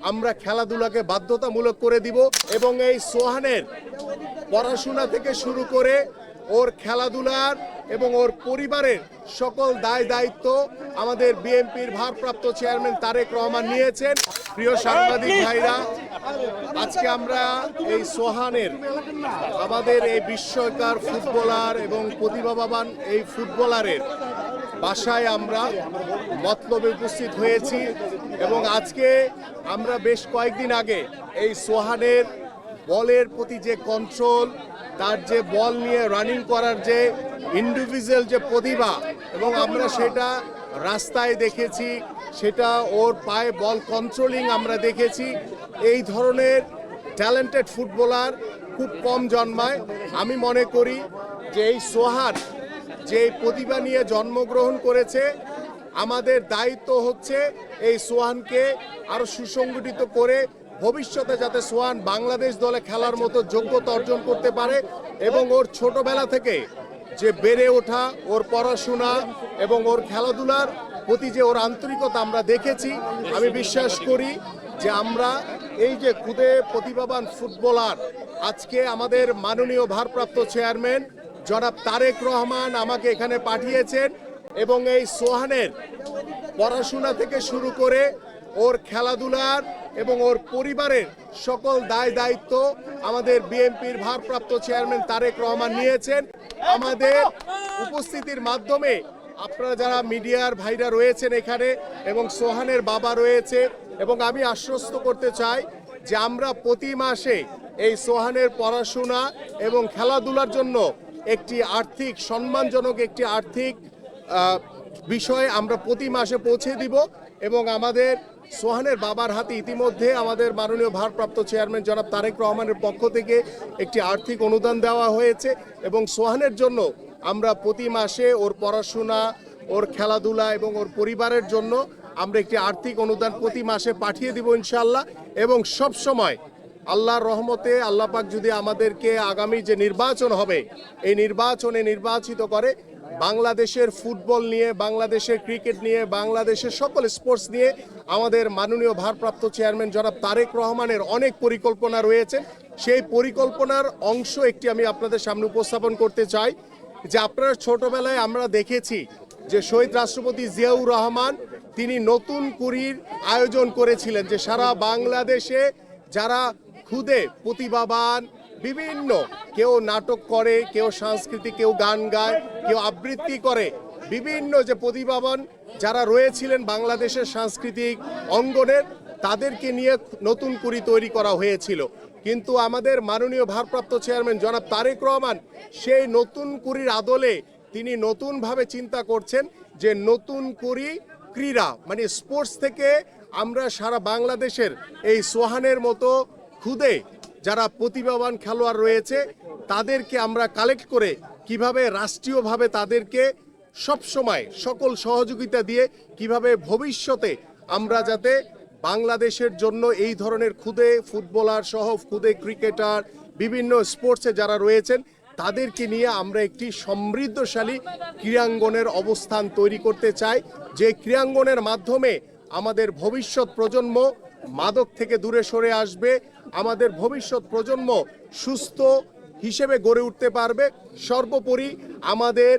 আমরা খেলাধুলাকে বাধ্যতামূলক করে দিব এবং এই সোহানের পড়াশোনা থেকে শুরু করে ওর খেলাধুলার এবং ওর পরিবারের সকল দায় দায়িত্ব আমাদের বিএনপির ভারপ্রাপ্ত চেয়ারম্যান তারেক রহমান নিয়েছেন। প্রিয় সাংবাদিক ভাইরা, আজকে আমরা এই সোহানের আমাদের এই বিস্ময়কর ফুটবলার এবং প্রতিভাবান এই ফুটবলারের বাসায় আমরা মতলবে উপস্থিত হয়েছি এবং আজকে আমরা বেশ কয়েকদিন আগে এই সোহানের বলের প্রতি যে কন্ট্রোল, তার যে বল নিয়ে রানিং করার যে ইন্ডিভিজুয়াল যে প্রতিভা এবং আমরা সেটা রাস্তায় দেখেছি, সেটা ওর পায়ে বল কন্ট্রোলিং আমরা দেখেছি। এই ধরনের ট্যালেন্টেড ফুটবলার খুব কম জন্মায়। আমি মনে করি যে এই সোহান যে প্রতিভা নিয়ে জন্মগ্রহণ করেছে, আমাদের দায়িত্ব হচ্ছে এই সোহানকে আরো সুসংগঠিত করে ভবিষ্যতে যাতে সোহান বাংলাদেশ দলে খেলার মতো যোগ্যতা অর্জন করতে পারে এবং ওর ছোটবেলা থেকে যে বেড়ে ওঠা, ওর পড়াশোনা এবং ওর খেলাধুলার প্রতি যে ওর আন্তরিকতা আমরা দেখেছি, আমি বিশ্বাস করি যে আমরা এই যে খুদে প্রতিভাবান ফুটবলার আজকে আমাদের মাননীয় ভারপ্রাপ্ত চেয়ারম্যান জনাব তারেক রহমান আমাকে এখানে পাঠিয়েছেন এবং এই সোহানের পড়াশোনা থেকে শুরু করে ওর খেলাধুলার এবং ওর পরিবারের সকল দায় দায়িত্ব আমাদের বিএনপির ভারপ্রাপ্ত চেয়ারম্যান তারেক রহমান নিয়েছেন। আমাদের উপস্থিতির মাধ্যমে আপনারা যারা মিডিয়ার ভাইরা রয়েছেন এখানে এবং সোহানের বাবা রয়েছে, এবং আমি আশ্বস্ত করতে চাই যে আমরা প্রতি মাসে এই সোহানের পড়াশোনা এবং খেলাধুলার জন্য একটি আর্থিক সম্মানজনক একটি আর্থিক বিষয় আমরা প্রতি মাসে পৌঁছে দিব এবং আমাদের সোহানের বাবার হাতে ইতিমধ্যে আমাদের মাননীয় ভারপ্রাপ্ত চেয়ারম্যান জনাব তারেক রহমানের পক্ষ থেকে একটি আর্থিক অনুদান দেওয়া হয়েছে এবং সোহানের জন্য আমরা প্রতি মাসে ওর পড়াশোনা, ওর খেলাধুলা এবং ওর পরিবারের জন্য আমরা একটি আর্থিক অনুদান প্রতি মাসে পাঠিয়ে দিব ইনশাআল্লাহ। এবং সব সময় আল্লাহর রহমতে আল্লাহ পাক যদি আমাদেরকে আগামী যে নির্বাচন হবে এই নির্বাচনে নির্বাচিত করে, বাংলাদেশের ফুটবল নিয়ে, বাংলাদেশের ক্রিকেট নিয়ে, বাংলাদেশের সকল স্পোর্টস নিয়ে আমাদের মাননীয় ভারপ্রাপ্ত চেয়ারম্যান জনাব তারেক রহমানের অনেক পরিকল্পনা রয়েছে। সেই পরিকল্পনার অংশ একটি আমি আপনাদের সামনে উপস্থাপন করতে চাই যে আপনারা ছোটবেলায় আমরা দেখেছি যে শহীদ রাষ্ট্রপতি জিয়াউর রহমান তিনি নতুন কুড়ির আয়োজন করেছিলেন, যে সারা বাংলাদেশে যারা খুদে প্রতিভাবান, বিভিন্ন কেউ নাটক করে, কেউ সাংস্কৃতিক, কেউ গান গায়, কেউ আবৃত্তি করে, বিভিন্ন যে প্রতিভাবান যারা রয়েছিলেন বাংলাদেশের সাংস্কৃতিক অঙ্গনের, তাদেরকে নিয়ে নতুন কুড়ি তৈরি করা হয়েছিল। কিন্তু আমাদের মাননীয় ভারপ্রাপ্ত চেয়ারম্যান জনাব তারেক রহমান সেই নতুন কুড়ির আদলে তিনি নতুনভাবে চিন্তা করছেন যে নতুন কুড়ি ক্রীড়া মানে স্পোর্টস থেকে আমরা সারা বাংলাদেশের এই সোহানের মতো খুদে যারা প্রতিভাবান খেলোয়াড় রয়েছে তাদেরকে আমরা কালেক্ট করে কিভাবে রাষ্ট্রীয়ভাবে তাদেরকে সব সময় সকল সহযোগিতা দিয়ে কিভাবে ভবিষ্যতে আমরা যাতে বাংলাদেশের জন্য এই ধরনের খুদে ফুটবলার সহ খুদে ক্রিকেটার, বিভিন্ন স্পোর্টসে যারা রয়েছেন তাদেরকে নিয়ে আমরা একটি সমৃদ্ধশালী ক্রীড়াঙ্গনের অবস্থান তৈরি করতে চাই, যে ক্রীড়াঙ্গনের মাধ্যমে আমাদের ভবিষ্যৎ প্রজন্ম মাদক থেকে দূরে সরে আসবে, আমাদের ভবিষ্যৎ প্রজন্ম সুস্থ হিসেবে গড়ে উঠতে পারবে। সর্বোপরি আমাদের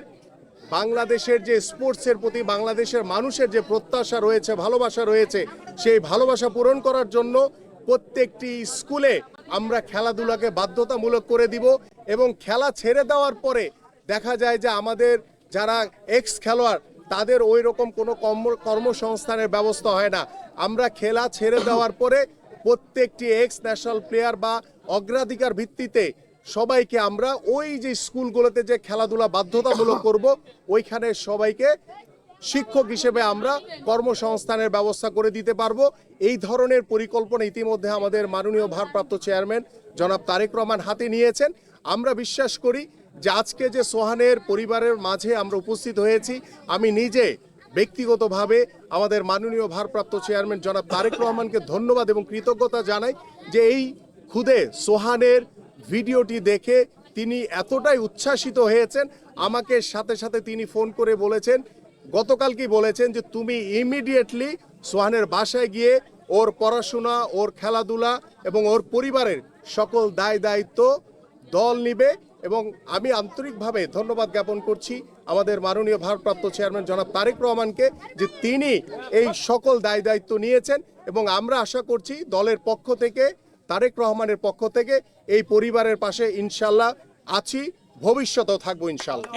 বাংলাদেশের যে স্পোর্টসের প্রতি বাংলাদেশের মানুষের যে প্রত্যাশা রয়েছে, ভালোবাসা রয়েছে, সেই ভালোবাসা পূরণ করার জন্য প্রত্যেকটি স্কুলে আমরা খেলাধুলাকে বাধ্যতামূলক করে দিব এবং খেলা ছেড়ে দেওয়ার পরে দেখা যায় যে আমাদের যারা এক্স খেলোয়াড় তাদের ওই রকম কোনো কর্মসংস্থানের ব্যবস্থা হয় না। আমরা খেলা ছেড়ে দেওয়ার পরে প্রত্যেকটি এক্স ন্যাশনাল প্লেয়ার বা অগ্রাধিকার ভিত্তিতে সবাইকে আমরা ওই যে স্কুলগুলোতে যে খেলাধুলা বাধ্যতামূলক করব ওইখানে সবাইকে শিক্ষক হিসেবে আমরা কর্মসংস্থানের ব্যবস্থা করে দিতে পারবো। এই ধরনের পরিকল্পনা ইতিমধ্যে আমাদের মাননীয় ভারপ্রাপ্ত চেয়ারম্যান জনাব তারেক রহমান হাতে নিয়েছেন। আমরা বিশ্বাস করি যে আজকে যে সোহানের পরিবারের মাঝে আমরা উপস্থিত হয়েছি, আমি নিজে ব্যক্তিগতভাবে আমাদের মাননীয় ভারপ্রাপ্ত চেয়ারম্যান জনাব তারেক রহমানকে ধন্যবাদ এবং কৃতজ্ঞতা জানাই যে এই খুদে সোহানের ভিডিওটি দেখে তিনি এতটাই উচ্ছ্বাসিত হয়েছেন, আমাকে সাথে সাথে তিনি ফোন করে বলেছেন, গতকালকেই বলেছেন যে তুমি ইমিডিয়েটলি সোহানের বাসায় গিয়ে ওর পড়াশোনা, ওর খেলাধুলা এবং ওর পরিবারের সকল দায় দায়িত্ব দল নিবে। এবং আমি আন্তরিকভাবে ধন্যবাদ জ্ঞাপন করছি আমাদের মাননীয় ভারপ্রাপ্ত চেয়ারম্যান জনাব তারেক রহমানকে, যে তিনি এই সকল দায় দায়িত্ব নিয়েছেন। এবং আমরা আশা করছি দলের পক্ষ থেকে, তারেক রহমানের পক্ষ থেকে এই পরিবারের পাশে ইনশাল্লাহ আছি, ভবিষ্যতেও থাকবো ইনশাল্লাহ।